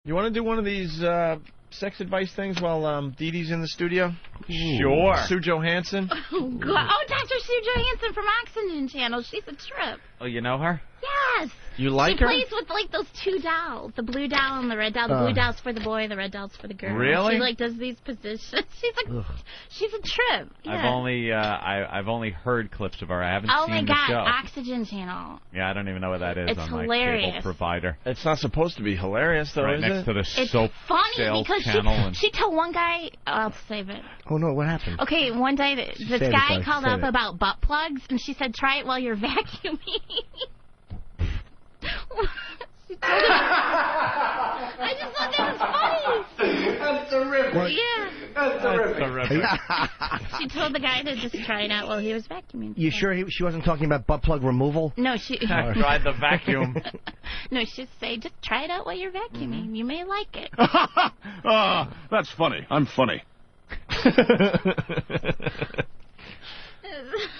You want to do one of these sex advice things while Deedee's in the studio? Sure. Sue Johansson. Oh, God. Oh, Dr. Sue Johansson from Oxygen Channel. She's a trip. Oh, you know her? Yes. You like her? She plays with, like, those two dolls. The blue doll and the red doll. The blue doll's for the boy, the red doll's for the girl. Really? She, like, does these positions. She's a trip. Yeah. I've only heard clips of her. I haven't Oh, seen my the God. show. Oxygen Channel. Yeah, I don't even know what that is It's on my hilarious. cable provider. It's not supposed to be hilarious, though, Right is next it? to the It's soap funny sales because channel. she told one guy, I'll save it. Oh, no, what happened? Okay, one day this Save it, guy guys, called save up it. about butt plugs, and she said, try it while you're vacuuming. She told him, I just thought that was funny. That's terrific. Yeah. That's terrific. She told the guy to just try it out while he was vacuuming. You sure she wasn't talking about butt plug removal? No, she... Tried the vacuum. No, she'd say, just try it out while you're vacuuming. You may like it. That's funny. I'm funny.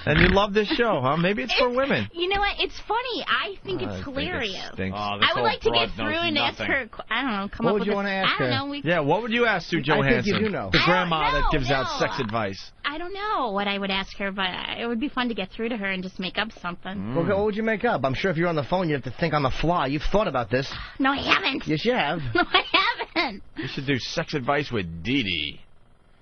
And you love this show, huh? Maybe it's for women. You know what? It's funny. I think it's hilarious. I would like to get through and ask her, I don't know, come What up would with you a- want to ask I her? don't know. Yeah, what would you ask Sue Johansson? I think you do know. The I grandma don't that know, gives out no. sex advice. I don't know what I would ask her, but it would be fun to get through to her and just make up something. Well, what would you make up? I'm sure if you're on the phone, you have to think on the fly. You've thought about this. No, I haven't. Yes, you have. No, I haven't. You should do sex advice with Deedee.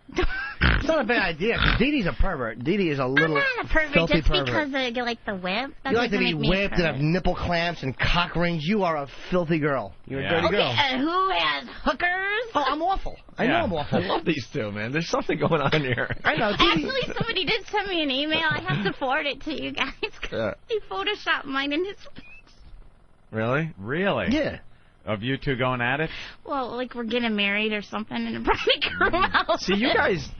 It's not a bad idea, 'cause Deedee's a pervert. Deedee is a little I'm not a pervert filthy just pervert. because you like the whip. That You like to doesn't be make me a whipped and have pervert. nipple clamps and cock rings. You are a filthy girl. You're a dirty Okay, girl. who has hookers? Oh, I'm awful. I know I'm awful. I love these two, man. There's something going on here. I know. Deedee. Actually, somebody did send me an email. I have to forward it to you guys. He photoshopped mine in his... Really? Really? Yeah. Of you two going at it? Well, like we're getting married or something, and it probably grew out. See,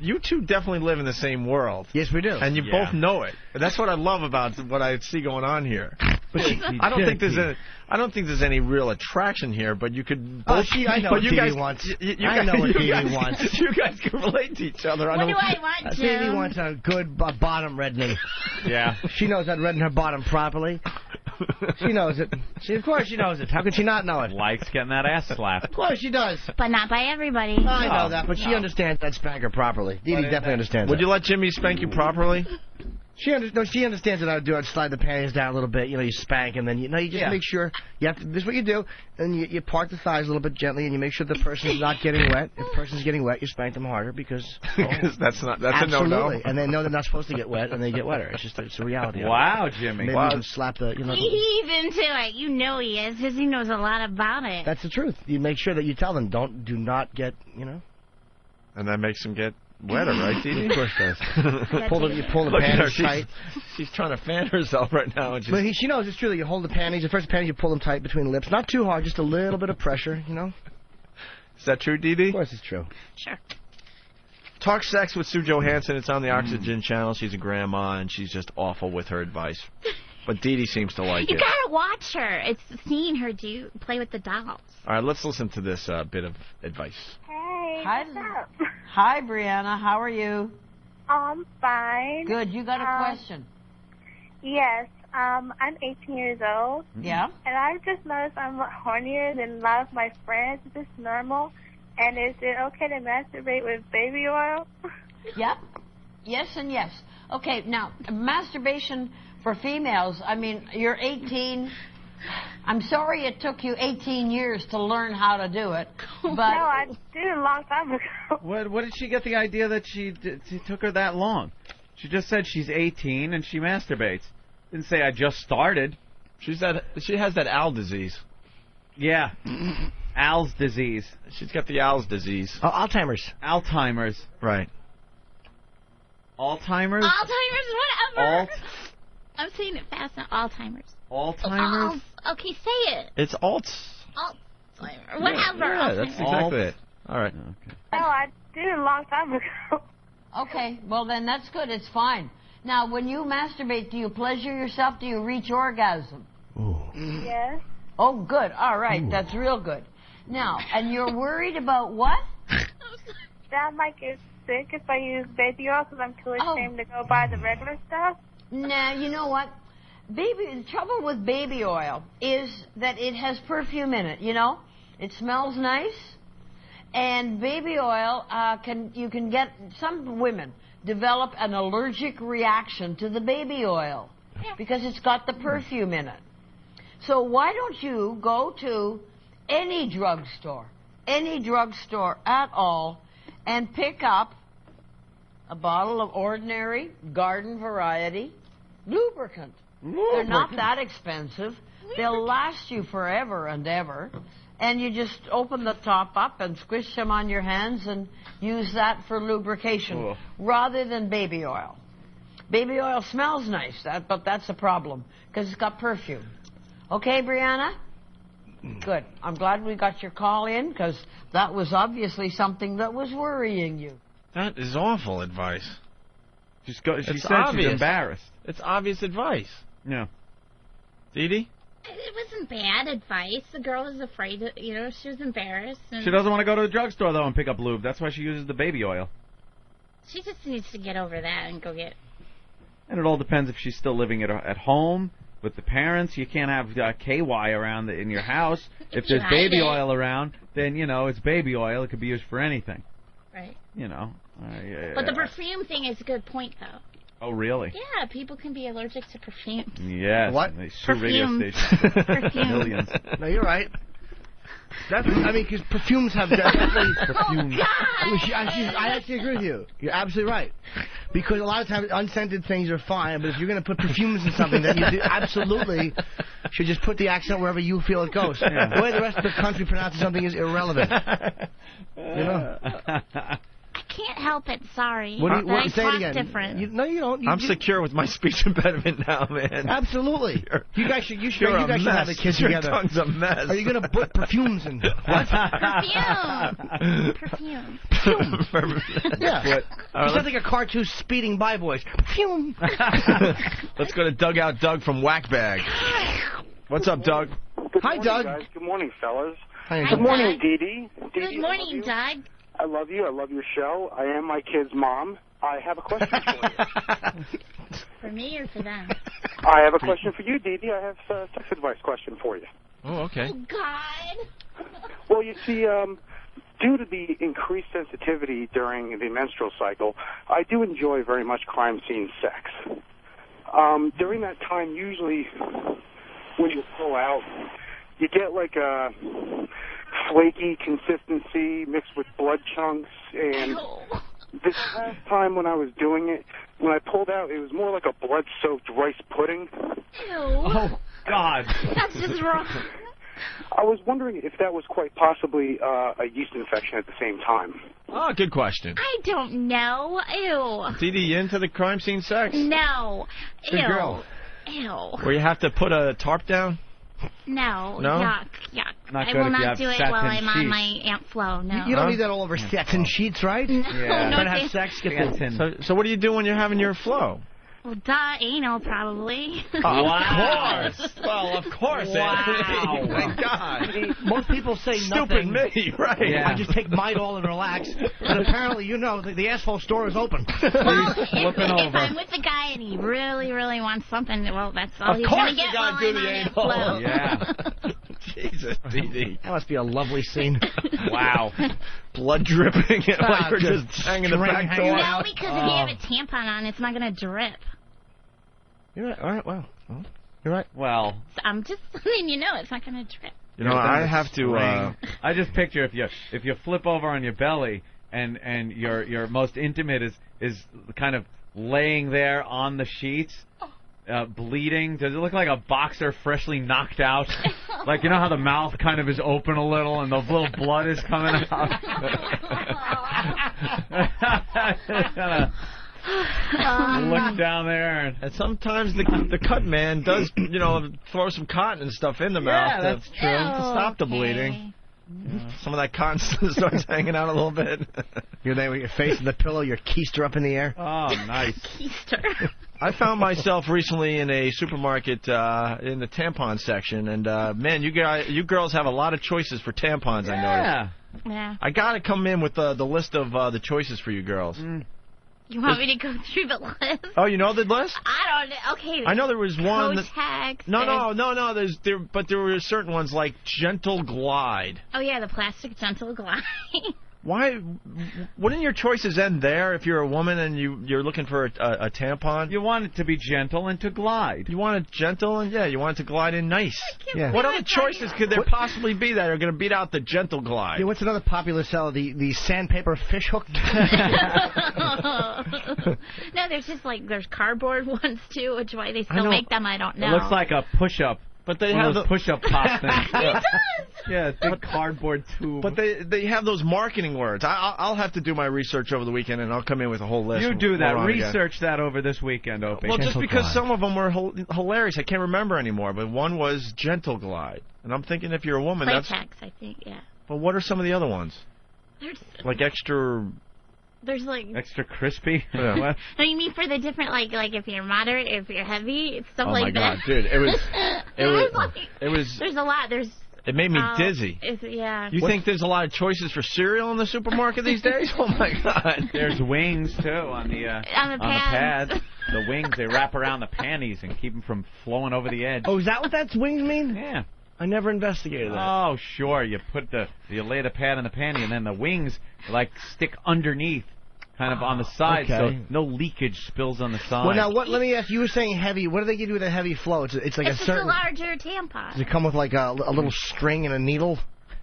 you two definitely live in the same world. Yes, we do. And you both know it. And that's what I love about what I see going on here. But I don't think there's any real attraction here, but you could both... I know but what you Deedee guys, wants. I know what Deedee wants. You guys can relate to each other. What do I want, Jim? Deedee wants a good bottom reddening. Yeah. She knows how to redden her bottom properly. She knows it. Of course she knows it. How could she not know it? Likes getting that ass slapped. Of course she does. But not by everybody. I know that, but she understands that spank her properly. Deedee definitely understands Would that. you let Jimmy spank you properly? She understands that I do. I'd slide the panties down a little bit. You know, you spank, and then you just make sure you have to. This is what you do, and you part the thighs a little bit gently, and you make sure the person's not getting wet. If the person's getting wet, you spank them harder because that's a no-no. Absolutely, and they know they're not supposed to get wet, and they get wetter. It's a reality. Wow, Jimmy. Maybe you can slap the. He's into it. You know he is, because he knows a lot about it. That's the truth. You make sure that you tell them, do not get, And that makes them get wetter, right, Deedee? Of course it does. You pull the Look at her, panties tight. She's trying to fan herself right now. And But she knows it's true that you hold the panties. The first panties, you pull them tight between the lips. Not too hard, just a little bit of pressure, Is that true, Deedee? Of course it's true. Sure. Talk Sex with Sue Johansson. It's on the Oxygen Channel. She's a grandma, and she's just awful with her advice. But Deedee seems to like You it. gotta watch her. It's seeing her play with the dolls. All right, let's listen to this bit of advice. Hey, Hi, what's up? Hi, Brianna. How are you? I'm fine. Good. You got a question? Yes. I'm 18 years old. Yeah? And I've just noticed I'm hornier than a lot of my friends. Is this normal? And is it okay to masturbate with baby oil? Yep. Yes and yes. Okay, now, masturbation for females, I mean, you're 18. I'm sorry it took you 18 years to learn how to do it. But No, I did it a long time ago. What did she get the idea that it took her that long? She just said she's 18 and she masturbates. Didn't say I just started. She has that Al disease. Yeah. Al's disease. She's got the Al's disease. Oh, Alzheimer's. Alzheimer's. Right. Alzheimer's? Alzheimer's, whatever. I'm saying it fast now. Alzheimer's. Alzheimer's? Okay, say it. It's Alzheimer's. Whatever. Yeah, that's exactly it. All right. Okay. No, I did it a long time ago. okay, well then that's good. It's fine. Now, when you masturbate, do you pleasure yourself? Do you reach orgasm? Ooh. Yes. Oh, good. All right, that's real good. Now, and you're worried about what? That might get sick if I use baby oil because I'm too ashamed to go buy the regular stuff. Nah, you know what? The trouble with baby oil is that it has perfume in it, It smells nice. And baby oil, you can get, some women develop an allergic reaction to the baby oil because it's got the perfume in it. So why don't you go to any drugstore at all, and pick up a bottle of ordinary garden variety lubricant. They're not that expensive. They'll last you forever and ever. And you just open the top up and squish them on your hands and use that for lubrication rather than baby oil. Baby oil smells nice, but that's a problem because it's got perfume. Okay, Brianna? Good. I'm glad we got your call in because that was obviously something that was worrying you. That is awful advice. She said she's embarrassed. It's obvious advice. Yeah. It Deedee? wasn't bad advice. The girl was afraid, she was embarrassed. And she doesn't want to go to the drugstore, though, and pick up lube. That's why she uses the baby oil. She just needs to get over that and go get... And it all depends if she's still living at home with the parents. You can't have KY around in your house. If there's baby oil around, then, it's baby oil. It could be used for anything. Right. But the perfume thing is a good point, though. Oh, really? Yeah, people can be allergic to perfume. Yes. What? They sue radio stations. Perfume. Millions. No, you're right. Because perfumes have definitely... perfume. Oh, God! I actually agree with you. You're absolutely right. Because a lot of times unscented things are fine, but if you're going to put perfumes in something, then you absolutely should just put the accent wherever you feel it goes. Yeah. The way the rest of the country pronounces something is irrelevant. I can't help it. Sorry. What I say talk it again. different. No, you don't. I'm secure with my speech impediment now, man. Absolutely. You guys should have a kiss Your together. tongue's a mess. Are you going to put perfumes in? What? Perfume. Yeah. It's not like a cartoon speeding by boys. Perfume. Let's go to Dugout Doug from Whackbag. What's up, Doug? Hi, Doug. Guys. Good morning, fellas. Hi, Good morning, Deedee. Good morning, Doug. I love you. I love your show. I am my kid's mom. I have a question for you. For me or for them? I have a question for you, Deedee. I have a sex advice question for you. Oh, okay. Oh, God. Well, you see, due to the increased sensitivity during the menstrual cycle, I do enjoy very much crime scene sex. During that time, usually when you pull out, you get like a flaky consistency mixed with blood chunks, and this last time when I was doing it, when I pulled out, it was more like a blood-soaked rice pudding. Ew. Oh, God. That's just wrong. I was wondering if that was quite possibly a yeast infection at the same time. Oh, good question. I don't know. Ew. Deedee, you into the crime scene sex? No. Good Ew. girl. Ew. Where you have to put a tarp down? No. No? Yuck. Not I good will if you not have do it satin while I'm on sheets. my Aunt Flo. No. You don't need that all over satin sheets, right? No. Yeah. No, Trying to have sex, get the... So what do you do when you're having your flow? Well, anal, probably. Of course. Well, of course, Wow. Anthony. My God. Most people say Stupid nothing. me, right. Yeah. I just take Midol and relax. But apparently, the asshole store is open. Well, Flipping if over. I'm with the guy and he really, really wants something, well, that's all Of he's course going to you get gotta while do I'm the on Aunt anal. Flo. Yeah. Jesus, Deedee. That must be a lovely scene. Wow. Blood dripping. Like we're just hanging the back hanging door. No, because if you have a tampon on, it's not going to drip. You're right. All right, well, you're right. Well, So I'm just letting you know it's not going to drip. You know, I have to... I just picture if you flip over on your belly and your most intimate is kind of laying there on the sheets, bleeding. Does it look like a boxer freshly knocked out? Like, you know how the mouth kind of is open a little and the little blood is coming out? Look down there. And sometimes the cut man does, throw some cotton and stuff in the mouth. Yeah, that's true. To stop the bleeding. Some of that cotton starts hanging out a little bit. You're there with your face in the pillow, your keister up in the air. Oh, nice. Keister. I found myself recently in a supermarket in the tampon section, and man, you girls have a lot of choices for tampons. I noticed. Yeah. I got to come in with the list of the choices for you girls. You want me to go through the list? Oh, you know the list? I don't know. Okay. I know there was one. Kotex. No. But there were certain ones like Gentle Glide. Oh yeah, the plastic Gentle Glide. Why? Wouldn't your choices end there if you're a woman and you're looking for a tampon? You want it to be gentle and to glide. You want it gentle and you want it to glide in nice. Yeah. What other choices could there possibly be that are going to beat out the Gentle Glide? Yeah, what's another popular seller? The sandpaper fish hook. No, there's just there's cardboard ones too. Which why they still make them, I don't know. It looks like a push-up. But they have those push-up pop things. It does. Yeah, it's a cardboard tube. But they have those marketing words. I'll have to do my research over the weekend, and I'll come in with a whole list. You do that. Research that over this weekend, Opie. Well, just because some of them were hilarious, I can't remember anymore. But one was Gentle Glide, and I'm thinking if you're a woman, Playtex, I think, yeah. But what are some of the other ones? Like extra. There's extra crispy. Yeah. No, you mean for the different like if you're moderate, if you're heavy, it's stuff like that. Oh my God, dude! It was. There's a lot. It made me dizzy. Yeah. You think there's a lot of choices for cereal in the supermarket these days? Oh my God! There's wings too on the pads. The wings, they wrap around the panties and keep them from flowing over the edge. Oh, is that what that wings mean? Yeah. I never investigated that. Oh, sure. You lay the pad in the panty, and then the wings stick underneath, kind of on the side, so no leakage spills on the side. Well, now let me ask. You were saying heavy. What do they give you with a heavy flow? It's like it's a certain. It's a larger tampon. Does it come with like a little string and a needle?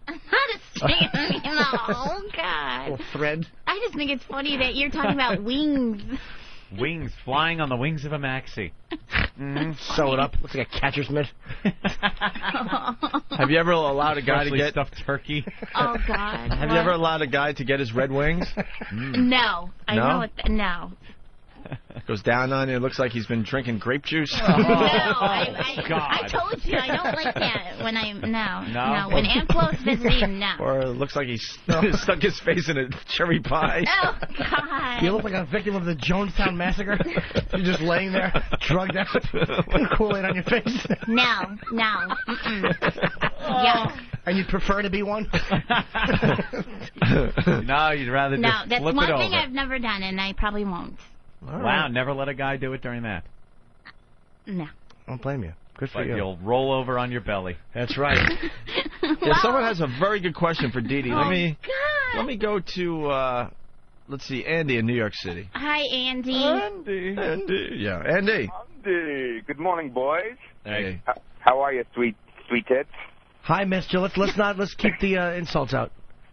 Not a string and a needle. Oh God. A little thread. I just think it's funny that you're talking about wings. Wings flying on the wings of a maxi. Sew it up. Looks like a catcher's mitt. Have you ever allowed a guy to get stuffed turkey? Oh God! Have you ever allowed a guy to get his Red Wings? No, I know. No. Goes down on you. It looks like he's been drinking grape juice. No, I told you I don't like that. When no. When Aunt Flo's visiting, no. Or it looks like he's stuck his face in a cherry pie. Oh God! You look like a victim of the Jonestown Massacre. You're just laying there, drugged out, Kool-Aid on your face. No. Yeah. And you'd prefer to be one? No, you'd rather just that's flip one it thing over. I've never done, and I probably won't. All Wow, right. never let a guy do it during that. No. I don't blame you. Good for But you. You'll roll over on your belly. That's right. Someone has a very good question for Deedee. God. Let me go to let's see, Andy in New York City. Hi, Andy. Andy. Yeah, Andy. Andy. Good morning, boys. Hey. How are you, sweet tits? Hi, mister. Let's keep the insults out.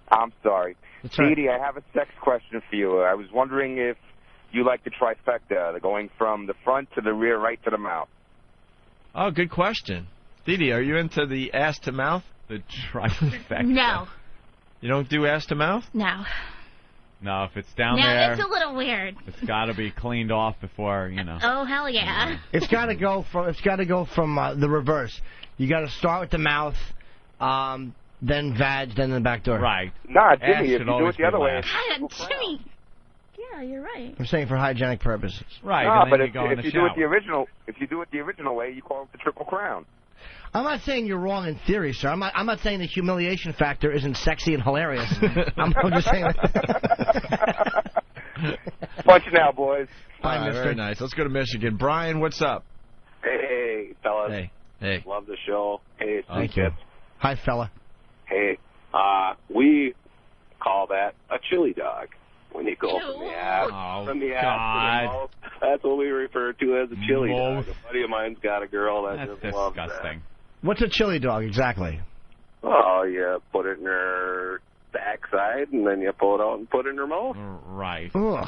I'm sorry. That's right. Deedee, I have a sex question for you. I was wondering if you like the trifecta, going from the front to the rear, right to the mouth. Oh, good question. Deedee, are you into the ass to mouth? The trifecta. No. You don't do ass to mouth? No. No, if it's down No, there, it's a little weird. it's got to be cleaned off before, Oh, hell yeah. It's got to go from the reverse. You got to start with the mouth, then vag, then the back door. Right. Nah, Ass Jimmy, if should you do always it the other be way. last. God, Jimmy. Yeah, you're right. I'm saying for hygienic purposes. Right. No, and but then if you go in the you do it the original way, you call it the Triple Crown. I'm not saying you're wrong in theory, sir. I'm not saying the humiliation factor isn't sexy and hilarious. I'm just saying that. Punch it now, boys. Bye, mister. Very nice. Let's go to Michigan. Brian, what's up? Hey, fellas. Hey. Love the show. Hey, Thank you. Hi, fella. Hey, we call that a chili dog when you go from the ass to the mouth. That's what we refer to as a chili dog. A buddy of mine's got a girl that just loves that. What's a chili dog exactly? Oh, you put it in her backside, and then you pull it out and put it in her mouth. Right. Ugh.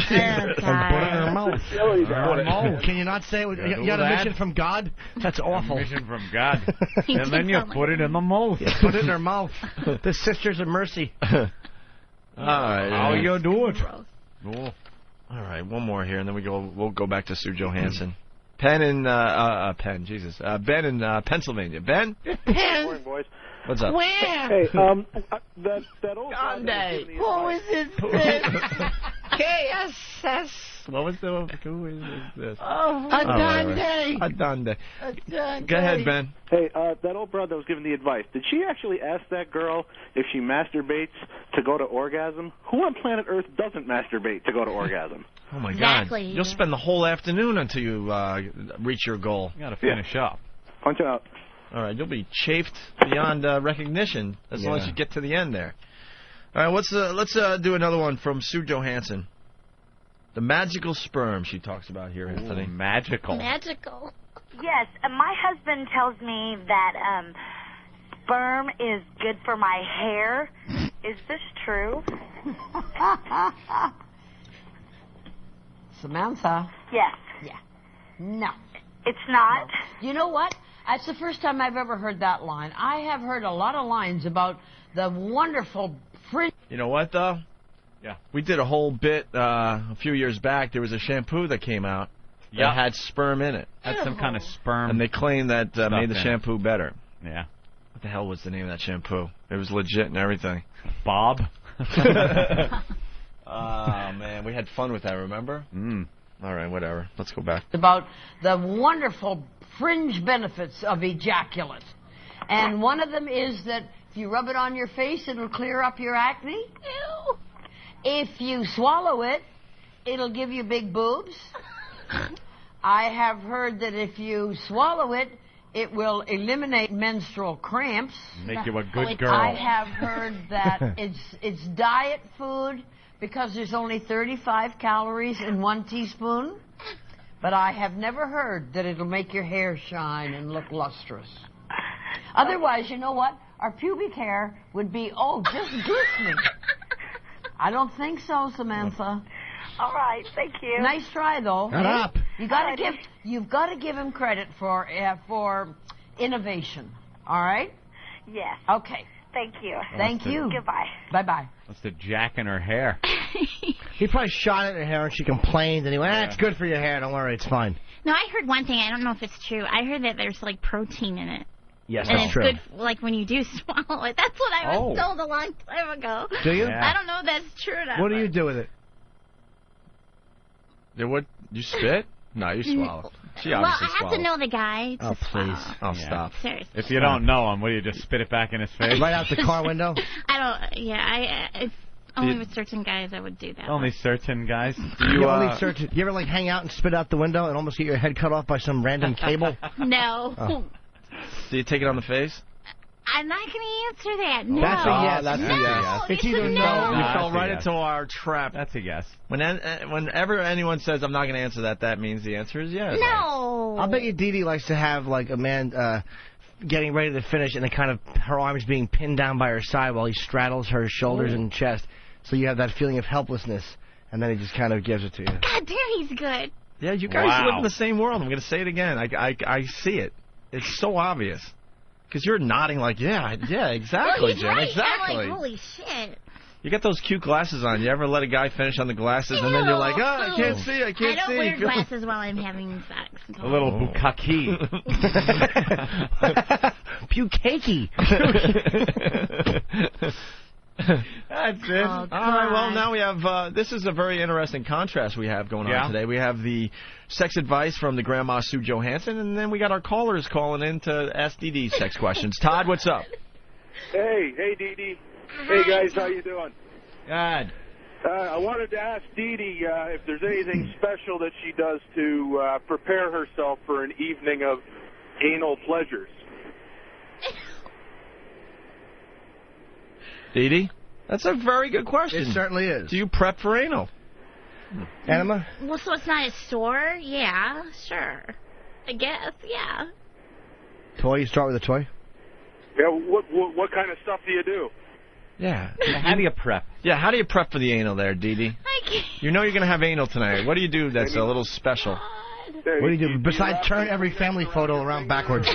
And put it in her mouth. Chili dog. Can you not say it? You got a mission from God? That's awful. Mission from God. And then you put it in the mouth. You put it in her mouth. The Sisters of Mercy. All right. How you do it? Cool. All right, one more here, and then we'll go back to Sue Johansson. Ben in Pennsylvania. Ben? Good morning, boys. What's up? Where? Hey, that old Sunday. Who is it? KSS What was the? Who is this? Adande. Go ahead, Ben. Hey, that old broad that was giving the advice, did she actually ask that girl if she masturbates to go to orgasm? Who on planet Earth doesn't masturbate to go to orgasm? Oh, my Exactly. God. You'll spend the whole afternoon until you reach your goal. You got to finish up. Punch out. All right, you'll be chafed beyond recognition as long as you get to the end there. All right, let's do another one from Sue Johansson. The magical sperm she talks about here, Anthony. Magical. Magical. Yes, my husband tells me that sperm is good for my hair. Is this true? Samantha. Yes. Yeah. No. It's not? No. You know what? That's the first time I've ever heard that line. I have heard a lot of lines about the wonderful fringe. You know what, though? Yeah. We did a whole bit a few years back. There was a shampoo that came out that had sperm in it. Had some kind of sperm. And they claimed that made the shampoo better. Yeah. What the hell was the name of that shampoo? It was legit and everything. Bob? Oh, man. We had fun with that, remember? All right, whatever. Let's go back. About the wonderful fringe benefits of ejaculate. And one of them is that if you rub it on your face, it'll clear up your acne. Ew. If you swallow it, it'll give you big boobs. I have heard that if you swallow it, it will eliminate menstrual cramps. Make you a good girl. I have heard that it's diet food because there's only 35 calories in 1 teaspoon. But I have never heard that it'll make your hair shine and look lustrous. Otherwise, you know what? Our pubic hair would be, just glistening. I don't think so, Samantha. All right, thank you. Nice try, though. Shut up. You've got to give him credit for innovation. All right? Yes. Okay. Thank you. Thank you. Goodbye. Bye-bye. That's the jack in her hair. He probably shot at her hair and she complained and he went, it's good for your hair, don't worry, it's fine. No, I heard one thing. I don't know if it's true. I heard that there's like protein in it. Yes, and that's it's true. good, like when you do swallow it. That's what I was told a long time ago. Do you? I don't know if that's true or not. What do you do with it? What? You spit? No, you swallow. She Well, obviously I have to know the guy. Oh, please. Oh, stop. Seriously. If you don't know him, what do you just spit it back in his face? Right out the car window? I don't. Yeah, if only with certain guys I would do that. Only certain guys? You ever like hang out and spit out the window and almost get your head cut off by some random cable? No. Oh. Do you take it on the face? I'm not going to answer that. No. That's a yes. That's no, a yes. It's either no. You fell right into our trap. That's a yes. Whenever anyone says I'm not going to answer that, that means the answer is yes. No. I'll bet you Deedee likes to have like a man getting ready to finish and then kind of her arms being pinned down by her side while he straddles her shoulders and chest. So you have that feeling of helplessness, and then he just kind of gives it to you. God damn, he's good. Yeah, you guys live in the same world. I'm going to say it again. I see it. It's so obvious. Because you're nodding like, yeah, exactly, Jim, right. exactly. I'm like, holy shit. You got those cute glasses on. You ever let a guy finish on the glasses, and then you're like, I can't see, I can't see. I don't wear glasses while I'm having sex. A little bukkake. Pukakey. That's it. All right, well, now we have, this is a very interesting contrast we have going on today. We have the sex advice from the Grandma Sue Johansson, and then we got our callers calling in to ask Deedee sex questions. Todd, what's up? Hey, Deedee. Hey, guys, how you doing? Good. I wanted to ask Deedee if there's anything special that she does to prepare herself for an evening of anal pleasures. Deedee? That's a very good question. It certainly is. Do you prep for anal? Anima? Well, so it's not a store? Yeah, sure. I guess, yeah. Toy? You start with a toy? Yeah, what kind of stuff do you do? Yeah. How do you prep? Yeah, how do you prep for the anal there, Deedee? You know you're going to have anal tonight. What do you do that's a little special? What do you do besides turn every family photo around backwards?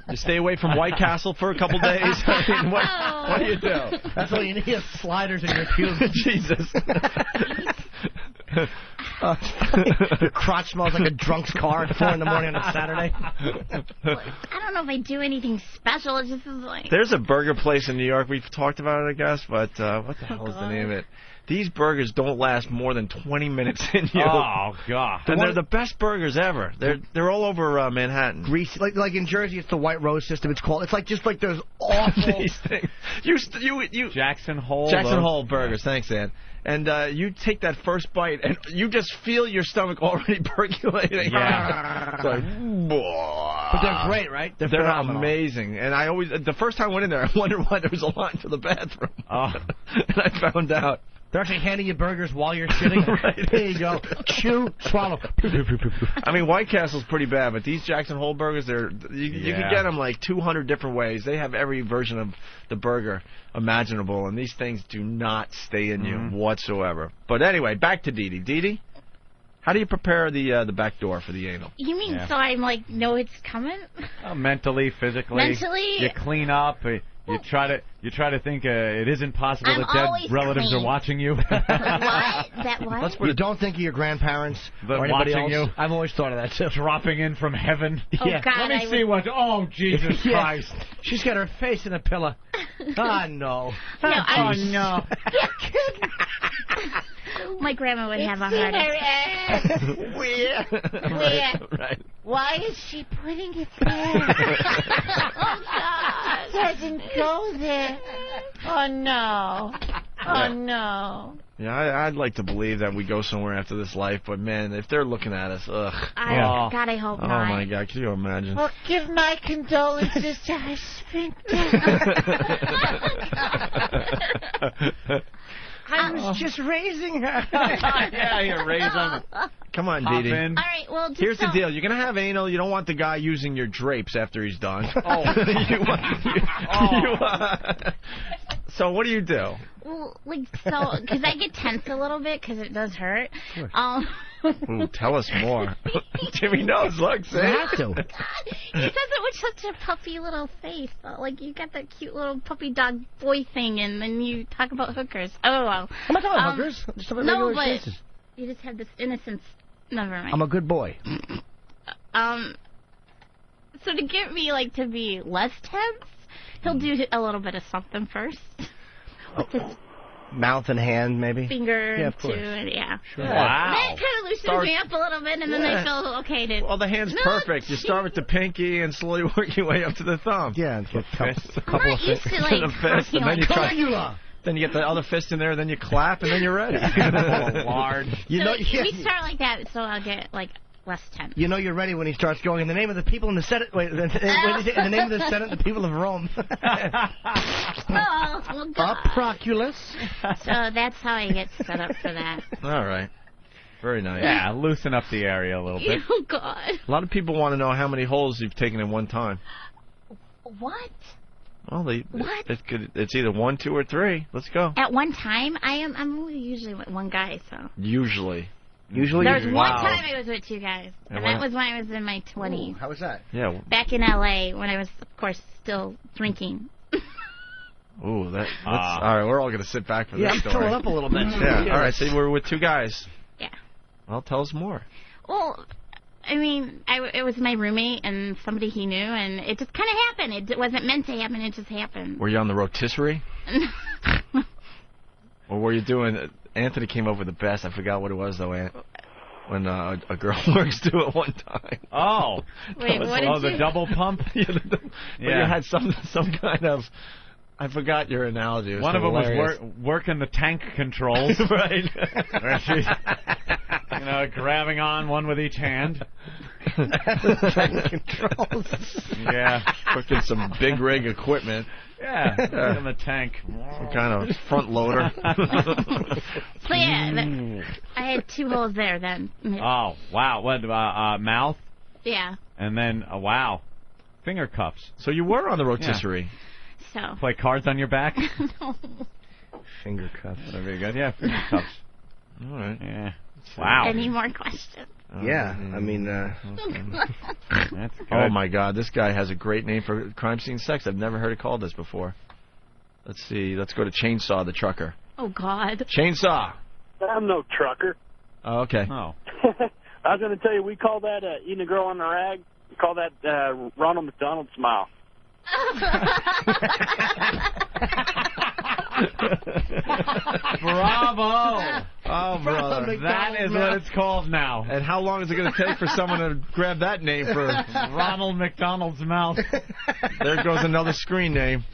You stay away from White Castle for a couple days? I mean, what do you do? That's all you need is sliders in your pubes. Jesus. Your crotch smells like a drunk's car at 4 in the morning on a Saturday. I don't know if I do anything special. It just is like... There's a burger place in New York. We've talked about it, I guess, but what the hell is the name of it? These burgers don't last more than 20 minutes in you. Oh, God. And they're the best burgers ever. They're all over Manhattan. Greasy. Like in Jersey, it's the White Rose system, it's called. It's like just like those awful... These things. You Jackson Hole. Jackson Hole burgers. Thanks, Ann. And you take that first bite, and you just feel your stomach already percolating. Yeah. It's like, but they're great, right? They're amazing. And I always, the first time I went in there, I wondered why there was a line to the bathroom. Oh. And I found out. They're actually handing you burgers while you're shitting. Right. There you go. Chew, swallow. I mean, White Castle's pretty bad, but these Jackson Hole burgers, you can get them like 200 different ways. They have every version of the burger imaginable, and these things do not stay in you whatsoever. But anyway, back to Deedee. Deedee, how do you prepare the back door for the anal? You mean so I'm like, know it's coming? Mentally, physically. Mentally? You clean up. You try to think it isn't possible that dead relatives are watching you. What? That what? You don't think of your grandparents or anybody watching else? you. I've always thought of that too. Dropping in from heaven. Oh, yeah. God, Let me see what. Oh, Jesus Christ! She's got her face in a pillow. Ah, no. No, no. My grandma would have a heart attack. Where? Right. Why is she putting it there? Oh, God. Doesn't go there. Oh, no. Oh, no. Yeah, I'd like to believe that we go somewhere after this life, but man, if they're looking at us, ugh. God, I hope not. Oh my God, can you imagine? Well, give my condolences to her sphincter. I was just raising her. Yeah, you're raising. Come on, Hop Deedee. in. All right, well, just Here's the deal. You're going to have anal. You don't want the guy using your drapes after he's done. Oh. So what do you do? Well, like, so, because I get tense a little bit because it does hurt. Ooh, tell us more. Jimmy knows. Look, see? You have to. God, he says it with such a puppy little face. Like, you got that cute little puppy dog boy thing, and then you talk about hookers. Oh, well. I'm not talking about hookers. Just talking about regular cases. You just have this innocence. Never mind. I'm a good boy. So to get me, like, to be less tense, he'll do a little bit of something first. With his mouth and hand, maybe? Finger, yeah, of course. Yeah. Sure. Wow. That kind of loosens me up a little bit, and then I feel okay to... Well, the hand's perfect. You start with the pinky and slowly work your way up to the thumb. Yeah, and get a couple of used to, like, the fist, and then you try... Then you get the other fist in there, then you clap, and then you're ready. Large. You know, we start like that, so I'll get, like, less tense. You know you're ready when he starts going, in the name of the people in the Senate... Wait, in the name of the Senate, the people of Rome. Oh, God. Proculus. So that's how I get set up for that. All right. Very nice. Yeah, loosen up the area a little bit. Oh, God. A lot of people want to know how many holes you've taken in one time. What? Well, What? It's either 1, 2, or 3. Let's go. At one time, I'm only usually with one guy, so. Usually. There was one time I was with 2 guys, and that was when I was in my 20s. Ooh, how was that? Yeah. Back in L.A. when I was, of course, still drinking. Ooh, that's all right. We're all gonna sit back for this story. Yeah, I'm up a little bit. Yeah. All right. So we're with 2 guys. Yeah. Well, tell us more. Well, I mean, it was my roommate and somebody he knew, and it just kind of happened. It wasn't meant to happen. It just happened. Were you on the rotisserie? Or were you doing... Anthony came up with the best. I forgot what it was, though, when a girl works to it one time. Oh. Wait, what did the double pump? Yeah. You had some kind of... I forgot your analogy. It was one of them hilarious. was working the tank controls. Right. Where she's, grabbing on one with each hand. Tank controls. Yeah. Working some big rig equipment. Yeah, in the tank. Some kind of front loader. So yeah, I had 2 holes there then. Oh, wow. What, mouth? Yeah. And then, wow, finger cuffs. So you were on the rotisserie. Yeah. So. Play cards on your back? No. Finger cuffs. Very good. Yeah, finger cuffs. All right. Yeah. Wow. Any more questions? Yeah, I mean... That's good. Oh, my God. This guy has a great name for crime scene sex. I've never heard it called this before. Let's see. Let's go to Chainsaw the Trucker. Oh, God. Chainsaw. I'm no trucker. Oh, okay. Oh. I was going to tell you, we call that eating a girl on the rag. We call that Ronald McDonald smile. Bravo! Oh, brother. That is what it's called now. And how long is it going to take for someone to grab that name for Ronald McDonald's mouth? There goes another screen name.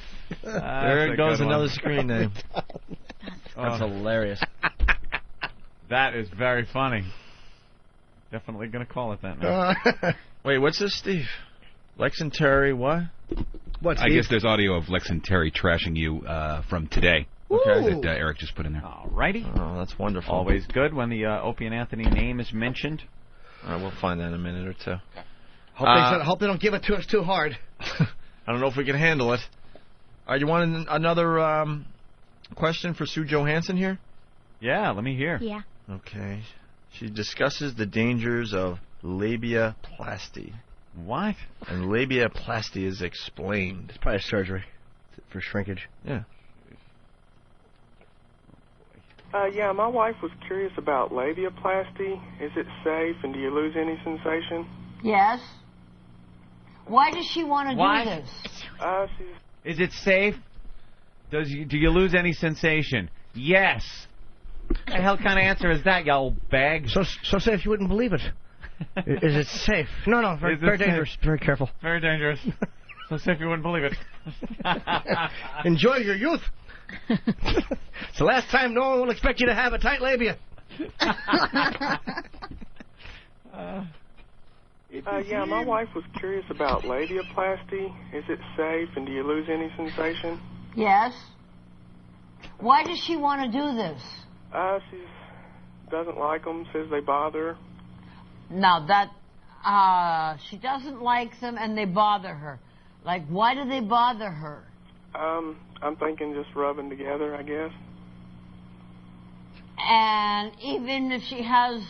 There goes another screen name. That's hilarious. That is very funny. Definitely going to call it that now. Wait, what's this, Steve? Lex and Terry, what? What, Steve? I guess there's audio of Lex and Terry trashing you from today. Okay. That Eric just put in there. Alrighty. Oh, that's wonderful. Always good when the Opie and Anthony name is mentioned. All right, we'll find that in a minute or two. Hope they don't give it to us too hard. I don't know if we can handle it. All right, you want another question for Sue Johansson here? Yeah, let me hear. Yeah. Okay. She discusses the dangers of labiaplasty. What? And labiaplasty is explained. It's probably surgery for shrinkage. Yeah. Yeah, my wife was curious about labiaplasty. Is it safe, and do you lose any sensation? Yes. Why does she want to do this? Is it safe? Do you lose any sensation? Yes. What the hell kind of answer is that, you old bag? So safe you wouldn't believe it. Is it safe? No, very dangerous. Safe? Very careful. Very dangerous. So safe you wouldn't believe it. Enjoy your youth. It's the last time no one will expect you to have a tight labia. Yeah, my wife was curious about labiaplasty. Is it safe, and do you lose any sensation? Yes. Why does she want to do this? She doesn't like them, says they bother her. Now she doesn't like them and they bother her. Like, why do they bother her? I'm thinking just rubbing together, I guess. And even if she has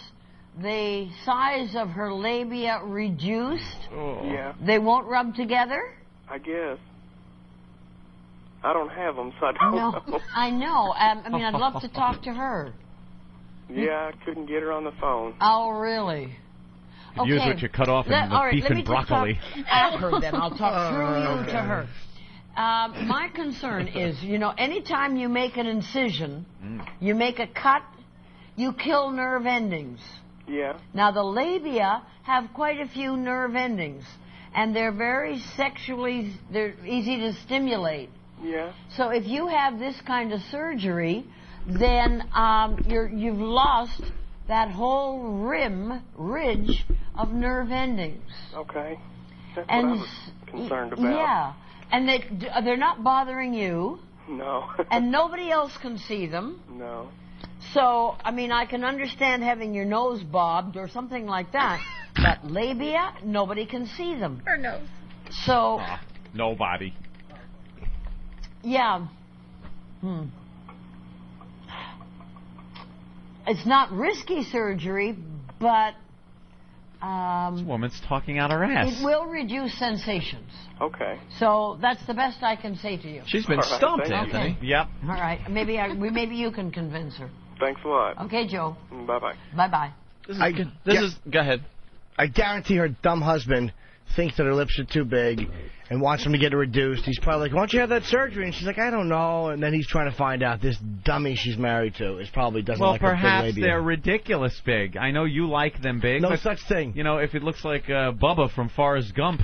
the size of her labia reduced, yeah, they won't rub together? I guess. I don't have them, so I don't know. I know. I mean, I'd love to talk to her. Yeah, I couldn't get her on the phone. Oh, really? Okay. Use what you cut off in the beef and broccoli. At her, then. I'll talk through you to her. My concern is, anytime you make an incision, you make a cut, you kill nerve endings. Yeah. Now, the labia have quite a few nerve endings, and they're very they're easy to stimulate. Yeah. So if you have this kind of surgery, then you've lost that whole ridge of nerve endings. Okay. That's what I was concerned about. Yeah. And they're not bothering you. No. And nobody else can see them. No. So, I mean, I can understand having your nose bobbed or something like that. But labia, nobody can see them. Her nose. So. Nobody. Yeah. It's not risky surgery, but this woman's talking out her ass. It will reduce sensations. Okay. So that's the best I can say to you. She's been stumped, Anthony. Okay. Yep. All right. Maybe you can convince her. Thanks a lot. Okay, Joe. Bye-bye. Bye-bye. Go ahead. I guarantee her dumb husband thinks that her lips are too big and wants them to get reduced. He's probably like, why don't you have that surgery? And she's like, I don't know. And then he's trying to find out this dummy she's married to probably doesn't like her big labia. Well, perhaps they're ridiculous big. I know you like them big. No but, such thing. If it looks like Bubba from Forrest Gump.